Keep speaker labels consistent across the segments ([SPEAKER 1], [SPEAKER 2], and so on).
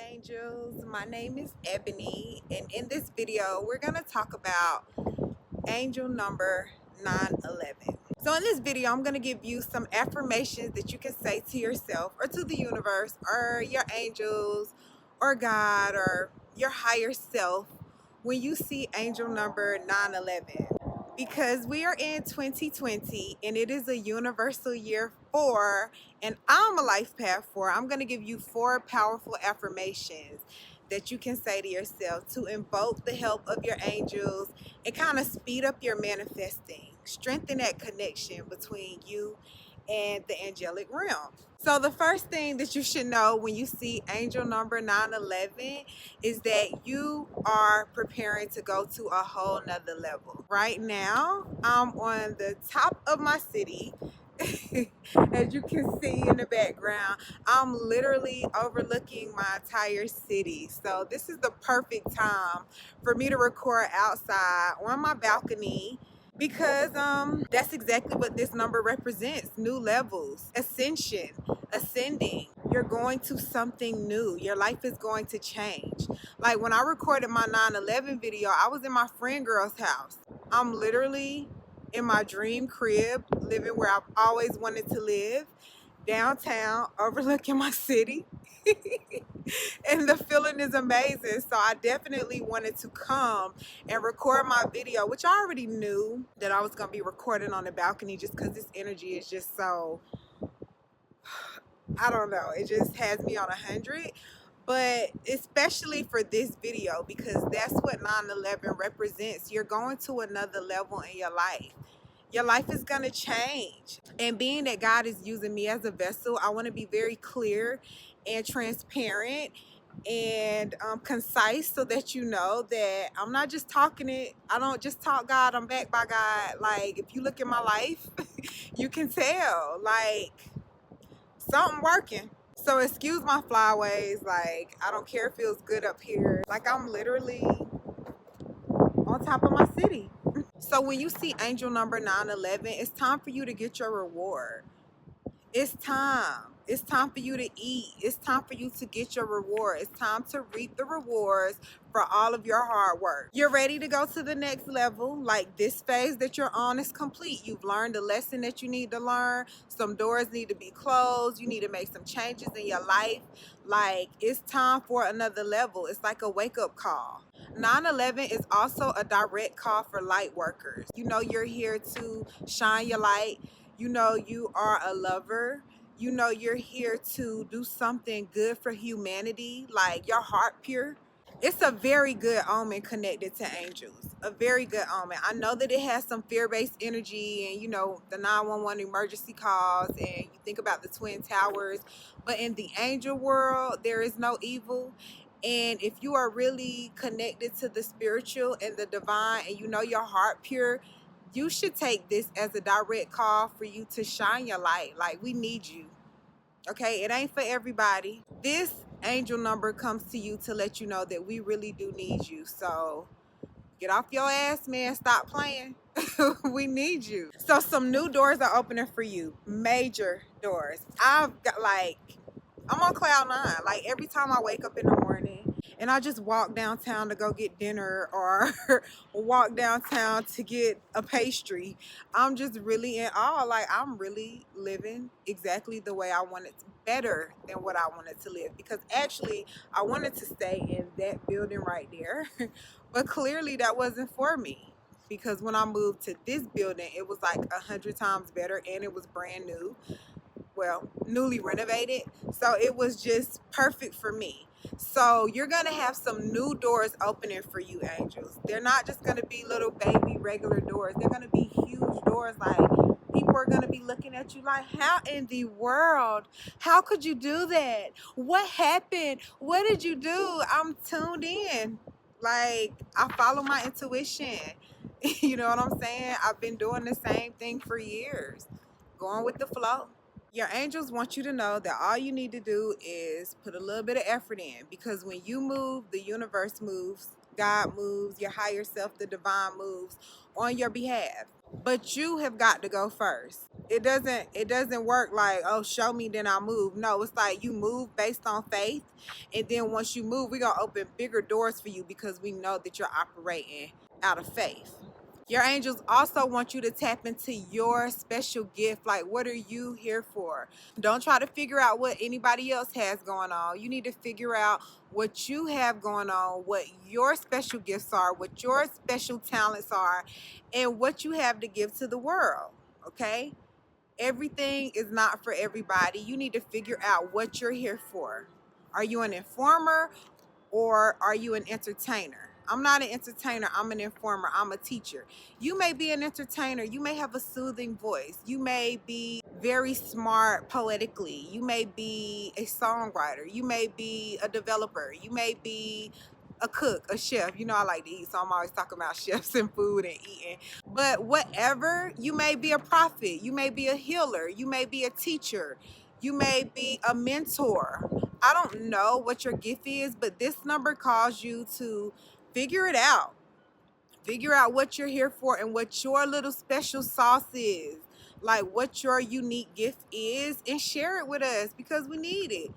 [SPEAKER 1] angels, my name is Ebony, and in this video we're going to talk about angel number 911. So in this video I'm going to give you some affirmations that you can say to yourself or to the universe or your angels or God or your higher self when you see angel number 911, because we are in 2020 and it is a universal year 4, and I'm a life path 4. I'm going to give you 4 powerful affirmations that you can say to yourself to invoke the help of your angels and kind of speed up your manifesting, strengthen that connection between you and the angelic realm. So the first thing that you should know when you see angel number 911 is that you are preparing to go to a whole nother level. Right now, I'm on the top of my city. As you can see in the background, I'm literally overlooking my entire city. So this is the perfect time for me to record outside on my balcony, because that's exactly what this number represents: new levels, ascension, ascending. You're going to something new. Your life is going to change. Like when I recorded my 9/11 video, I was in my friend girl's house. I'm literally in my dream crib, living where I've always wanted to live, downtown, overlooking my city. And the feeling is amazing. So I definitely wanted to come and record my video, which I already knew that I was going to be recording on the balcony, just because this energy is just so, I don't know, it just has me on 100. But especially for this video, because that's what 9/11 represents. You're going to another level in your life. Your life is going to change. And being that God is using me as a vessel, I want to be very clear and transparent and concise, so that you know that I'm not just talking it. I don't just talk God, I'm backed by God. Like, if you look at my life, you can tell, like, something working. So excuse my flyways. Like, I don't care if it feels good up here. Like, I'm literally on top of my city. So when you see angel number 911, it's time for you to get your reward. It's time. It's time for you to eat. It's time for you to get your reward. It's time to reap the rewards for all of your hard work. You're ready to go to the next level. Like, this phase that you're on is complete. You've learned the lesson that you need to learn. Some doors need to be closed. You need to make some changes in your life. Like, it's time for another level. It's like a wake-up call. 9/11 is also a direct call for light workers. You know, you're here to shine your light. You know, you are a lover. You know, you're here to do something good for humanity, like your heart pure. It's a very good omen connected to angels. A very good omen. I know that it has some fear-based energy, and you know, the 911 emergency calls, and you think about the Twin Towers. But in the angel world, there is no evil. And if you are really connected to the spiritual and the divine, and you know your heart pure, you should take this as a direct call for you to shine your light. Like, we need you. Okay, it ain't for everybody. This angel number comes to you to let you know that we really do need you. So get off your ass, man. Stop playing. We need you. So some new doors are opening for you. Major doors. I've got, like, I'm on cloud 9. Like, every time I wake up in the morning and I just walk downtown to go get dinner, or walk downtown to get a pastry, I'm just really in awe. Like, I'm really living exactly the way I wanted to, better than what I wanted to live. Because actually, I wanted to stay in that building right there. But clearly that wasn't for me. Because when I moved to this building, it was like 100 times better, and it was brand new. Well, newly renovated. So it was just perfect for me. So you're going to have some new doors opening for you, angels. They're not just going to be little baby regular doors. They're going to be huge doors. Like, people are going to be looking at you like, how in the world? How could you do that? What happened? What did you do? I'm tuned in. Like, I follow my intuition. You know what I'm saying? I've been doing the same thing for years. Going with the flow. Your angels want you to know that all you need to do is put a little bit of effort in, because when you move, the universe moves, God moves, your higher self, the divine, moves on your behalf. but you have got to go first. It doesn't work like, oh, show me then I'll move. No, it's like you move based on faith, and then once you move, we're gonna open bigger doors for you because we know that you're operating out of faith. Your angels also want you to tap into your special gift. Like, what are you here for? Don't try to figure out what anybody else has going on. You need to figure out what you have going on, what your special gifts are, what your special talents are, and what you have to give to the world. Okay? Everything is not for everybody. You need to figure out what you're here for. Are you an informer or are you an entertainer? I'm not an entertainer. I'm an informer. I'm a teacher. You may be an entertainer. You may have a soothing voice. You may be very smart poetically. You may be a songwriter. You may be a developer. You may be a cook, a chef. You know, I like to eat, so I'm always talking about chefs and food and eating. But whatever, you may be a prophet. You may be a healer. You may be a teacher. You may be a mentor. I don't know what your gift is, but this number calls you to figure it out. Figure out what you're here for and what your little special sauce is. Like what your unique gift is, and share it with us because we need it.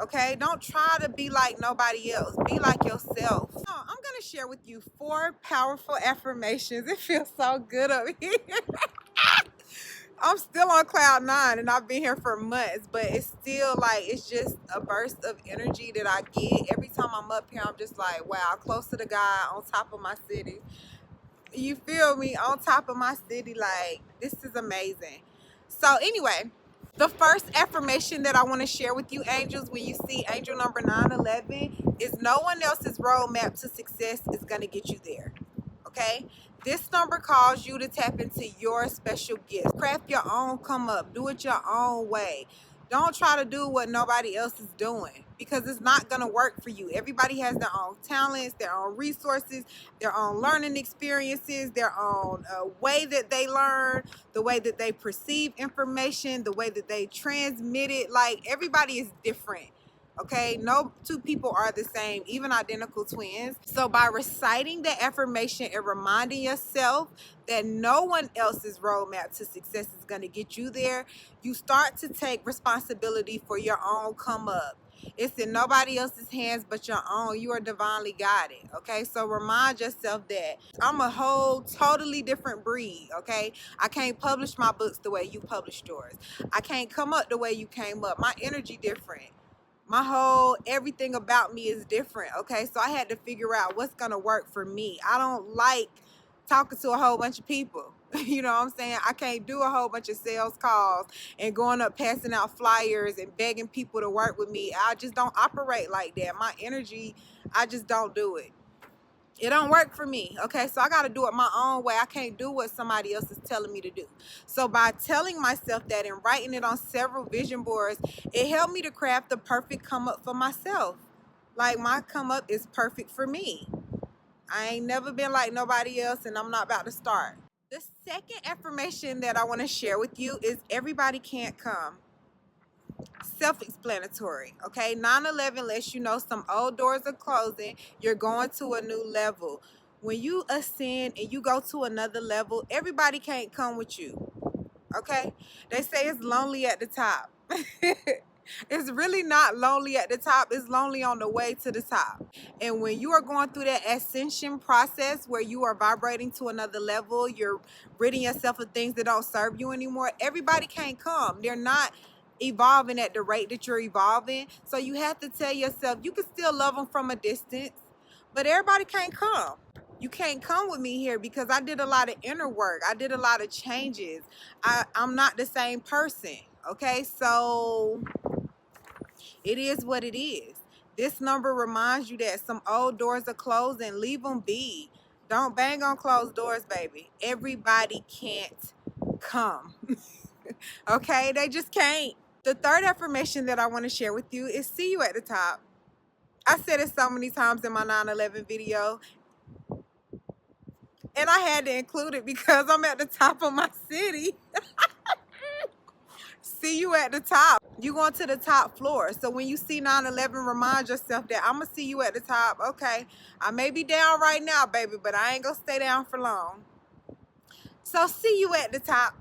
[SPEAKER 1] Okay? Don't try to be like nobody else. Be like yourself. So I'm going to share with you 4 powerful affirmations. It feels so good up here. I'm still on cloud 9 and I've been here for months, but it's still like, it's just a burst of energy that I get. Every time I'm up here, I'm just like, wow, close to the God, on top of my city. You feel me? On top of my city, like, this is amazing. So anyway, the first affirmation that I want to share with you, angels, when you see angel number 911, is no one else's roadmap to success is going to get you there. Okay? This number calls you to tap into your special gifts. Craft your own come up. Do it your own way. Don't try to do what nobody else is doing because it's not going to work for you. Everybody has their own talents, their own resources, their own learning experiences, their own way that they learn, the way that they perceive information, the way that they transmit it. Like, everybody is different. Okay, no 2 people are the same, even identical twins. So by reciting the affirmation and reminding yourself that no one else's roadmap to success is going to get you there, you start to take responsibility for your own come up. It's in nobody else's hands but your own. You are divinely guided. Okay, so remind yourself that I'm a whole totally different breed. Okay, I can't publish my books the way you published yours. I can't come up the way you came up. My energy different. My whole everything about me is different. Okay, so I had to figure out what's gonna work for me. I don't like talking to a whole bunch of people. You know what I'm saying? I can't do a whole bunch of sales calls and going up passing out flyers and begging people to work with me. I just don't operate like that. My energy, I just don't do it. It don't work for me. Okay, so I got to do it my own way. I can't do what somebody else is telling me to do. So by telling myself that and writing it on several vision boards, it helped me to craft the perfect come up for myself. Like, my come up is perfect for me. I ain't never been like nobody else, and I'm not about to start. The second affirmation that I want to share with you is everybody can't come. Self-explanatory. Okay, 9/11 lets you know some old doors are closing. You're going to a new level. When you ascend and you go to another level, everybody can't come with you. Okay, they say it's lonely at the top. It's really not lonely at the top. It's lonely on the way to the top. And when you are going through that ascension process where you are vibrating to another level, you're ridding yourself of things that don't serve you anymore, everybody can't come. They're not evolving at the rate that you're evolving. So you have to tell yourself you can still love them from a distance, but everybody can't come. You can't come with me here because I did a lot of inner work. I did a lot of changes. I'm not the same person. Okay, so it is what it is. This number reminds you that some old doors are closed and leave them be. Don't bang on closed doors, baby. Everybody can't come. Okay, they just can't. The third affirmation that I want to share with you is see you at the top. I said it so many times in my 9/11 video, and I had to include it because I'm at the top of my city. See you at the top. You going to the top floor. So when you see 9/11, remind yourself that I'm going to see you at the top. Okay, I may be down right now, baby, but I ain't going to stay down for long. So see you at the top.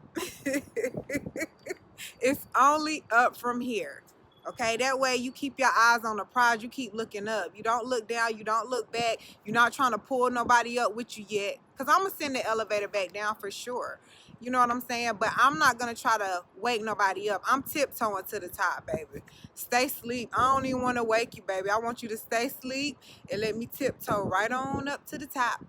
[SPEAKER 1] It's only up from here. Okay, that way you keep your eyes on the prize. You keep looking up. You don't look down. You don't look back. You're not trying to pull nobody up with you yet. Because I'm going to send the elevator back down for sure. You know what I'm saying? But I'm not going to try to wake nobody up. I'm tiptoeing to the top, baby. Stay asleep. I don't even want to wake you, baby. I want you to stay asleep and let me tiptoe right on up to the top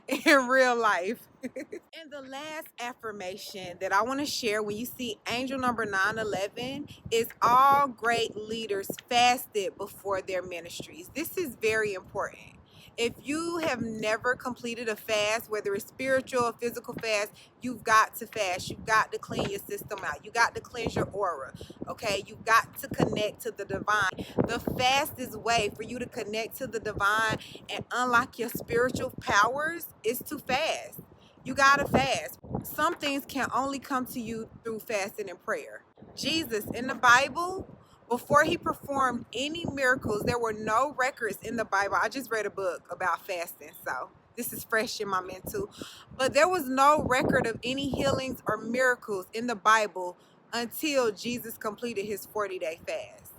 [SPEAKER 1] in real life. And the last affirmation that I want to share when you see angel number 911 is all great leaders fasted before their ministries. This is very important. If you have never completed a fast, whether it's spiritual or physical fast, you've got to fast. You've got to clean your system out. You got to cleanse your aura. Okay, you've got to connect to the divine. The fastest way for you to connect to the divine and unlock your spiritual powers is to fast. You gotta fast. Some things can only come to you through fasting and prayer. Jesus in the Bible, before he performed any miracles, there were no records in the Bible. I just read a book about fasting, so this is fresh in my mental. But there was no record of any healings or miracles in the Bible until Jesus completed his 40-day fast.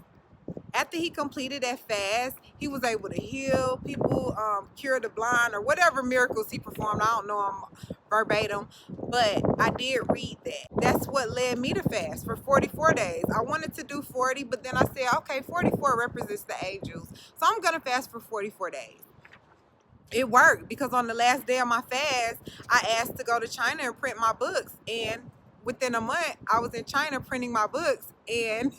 [SPEAKER 1] After he completed that fast, he was able to heal people, cure the blind, or whatever miracles he performed. I don't know them verbatim, but I did read that. That's what led me to fast for 44 days. I wanted to do 40, but then I said, okay, 44 represents the angels, so I'm going to fast for 44 days. It worked because on the last day of my fast, I asked to go to China and print my books, and within a month I was in China printing my books, and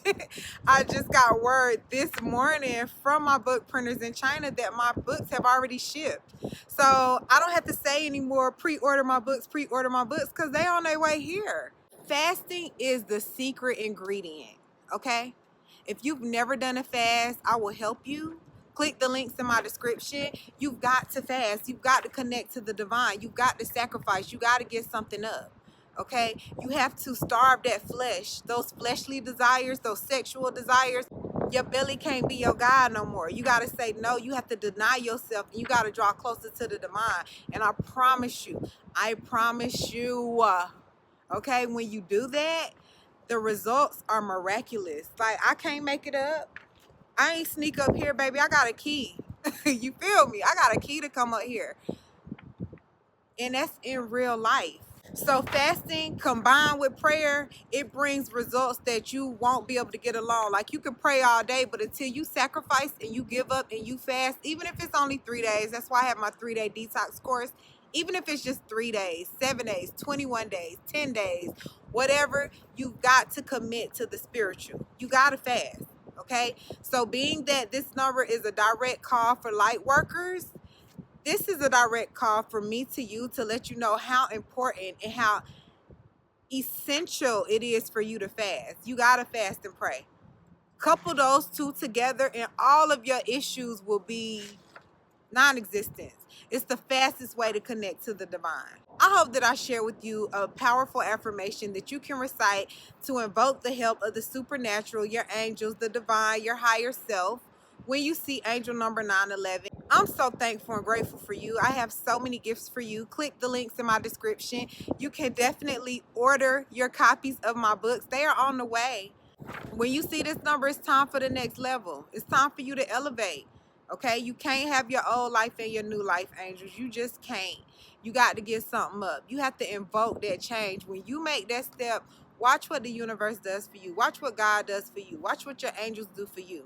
[SPEAKER 1] I just got word this morning from my book printers in China that my books have already shipped. So I don't have to say anymore, pre-order my books, because they on their way here. Fasting is the secret ingredient, okay? If you've never done a fast, I will help you. Click the links in my description. You've got to fast. You've got to connect to the divine. You've got to sacrifice. You got to get something up. Okay? You have to starve that flesh, those fleshly desires, those sexual desires. Your belly can't be your God no more. You got to say no. You have to deny yourself, and you got to draw closer to the divine. And I promise you, okay, when you do that, the results are miraculous. Like, I can't make it up. I ain't sneak up here, baby. I got a key. You feel me? I got a key to come up here. And that's in real life. So fasting combined with prayer, it brings results that you won't be able to get alone. Like, you can pray all day, but until you sacrifice and you give up and you fast, even if it's only 3 days, that's why I have my 3-day detox course. Even if it's just 3 days, 7 days, 21 days, 10 days, whatever, you've got to commit to the spiritual. You got to fast. Okay, so being that this number is a direct call for light workers, this is a direct call from me to you to let you know how important and how essential it is for you to fast. You got to fast and pray. Couple those two together and all of your issues will be non-existent. It's the fastest way to connect to the divine. I hope that I share with you a powerful affirmation that you can recite to invoke the help of the supernatural, your angels, the divine, your higher self. When you see angel number 911, I'm so thankful and grateful for you. I have so many gifts for you. Click the links in my description. You can definitely order your copies of my books. They are on the way. When you see this number, it's time for the next level. It's time for you to elevate. Okay, you can't have your old life and your new life, angels. You just can't. You got to get something up. You have to invoke that change. When you make that step, watch what the universe does for you. Watch what God does for you. Watch what your angels do for you.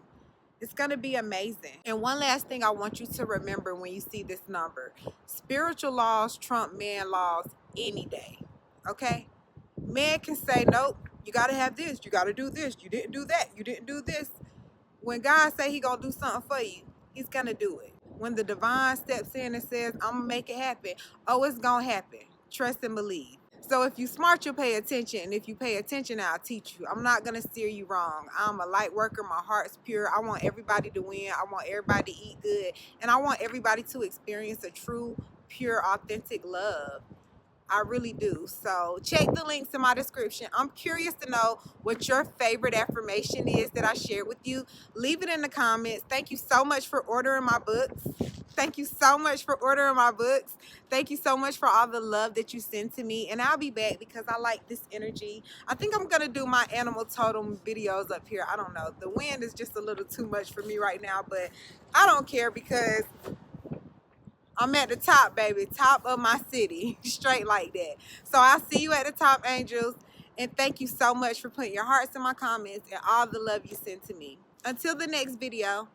[SPEAKER 1] It's going to be amazing. And one last thing I want you to remember when you see this number. Spiritual laws trump man laws any day. Okay? Man can say, nope, you got to have this. You got to do this. You didn't do that. You didn't do this. When God say he going to do something for you, he's going to do it. When the divine steps in and says, I'm going to make it happen, oh, it's going to happen. Trust and believe. So if you smart, you'll pay attention. And if you pay attention, I'll teach you. I'm not going to steer you wrong. I'm a light worker. My heart's pure. I want everybody to win. I want everybody to eat good. And I want everybody to experience a true, pure, authentic love. I really do. So check the links in my description. I'm curious to know what your favorite affirmation is that I shared with you. Leave it in the comments. Thank you so much for ordering my books. Thank you so much for ordering my books. Thank you so much for all the love that you send to me. And I'll be back because I like this energy. I think I'm going to do my animal totem videos up here. I don't know. The wind is just a little too much for me right now, but I don't care because I'm at the top, baby. Top of my city. Straight like that. So I'll see you at the top, angels. And thank you so much for putting your hearts in my comments and all the love you send to me. Until the next video.